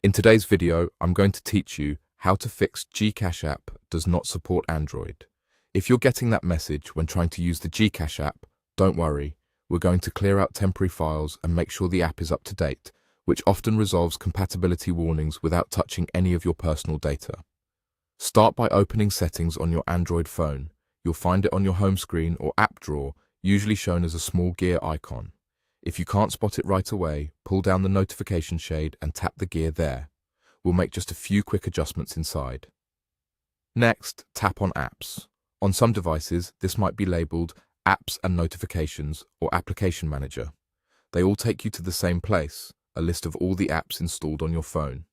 In today's video, I'm going to teach you how to fix GCash app does not support Android. If you're getting that message when trying to use the GCash app, don't worry. We're going to clear out temporary files and make sure the app is up to date, which often resolves compatibility warnings without touching any of your personal data. Start by opening Settings on your Android phone. You'll find it on your home screen or app drawer, usually shown as a small gear icon. If you can't spot it right away, pull down the notification shade and tap the gear there. We'll make just a few quick adjustments inside. Next, tap on Apps. On some devices, this might be labeled Apps and Notifications or Application Manager. They all take you to the same place, a list of all the apps installed on your phone.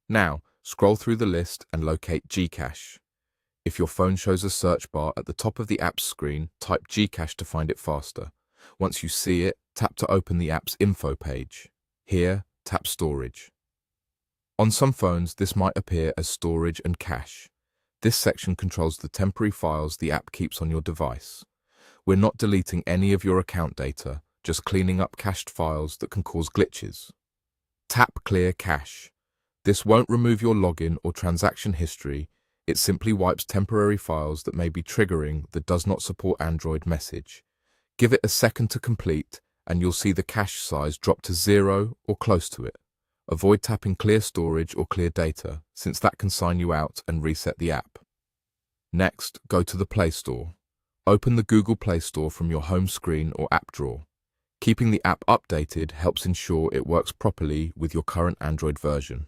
Now, scroll through the list and locate GCash. If your phone shows a search bar at the top of the Apps screen, type GCash to find it faster. Once you see it, tap to open the app's info page. Here, tap Storage. On some phones, this might appear as Storage and Cache. This section controls the temporary files the app keeps on your device. We're not deleting any of your account data, just cleaning up cached files that can cause glitches. Tap Clear Cache. This won't remove your login or transaction history. It simply wipes temporary files that may be triggering the Does Not Support Android message. Give it a second to complete, and you'll see the cache size drop to 0 or close to it. Avoid tapping Clear Storage or Clear Data, since that can sign you out and reset the app. Next, go to the Play Store. Open the Google Play Store from your home screen or app drawer. Keeping the app updated helps ensure it works properly with your current Android version.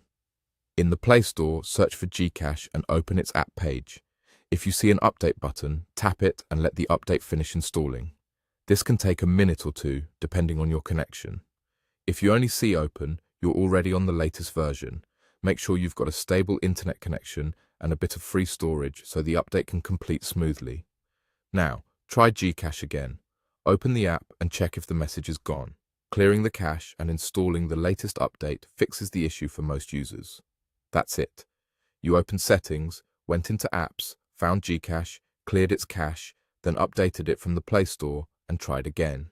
In the Play Store, search for GCash and open its app page. If you see an update button, tap it and let the update finish installing. This can take a minute or two, depending on your connection. If you only see open, you're already on the latest version. Make sure you've got a stable internet connection and a bit of free storage so the update can complete smoothly. Now, try GCash again. Open the app and check if the message is gone. Clearing the cache and installing the latest update fixes the issue for most users. That's it. You opened Settings, went into Apps, found GCash, cleared its cache, then updated it from the Play Store and tried again.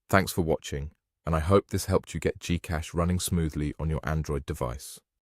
Thanks for watching, and I hope this helped you get GCash running smoothly on your Android device.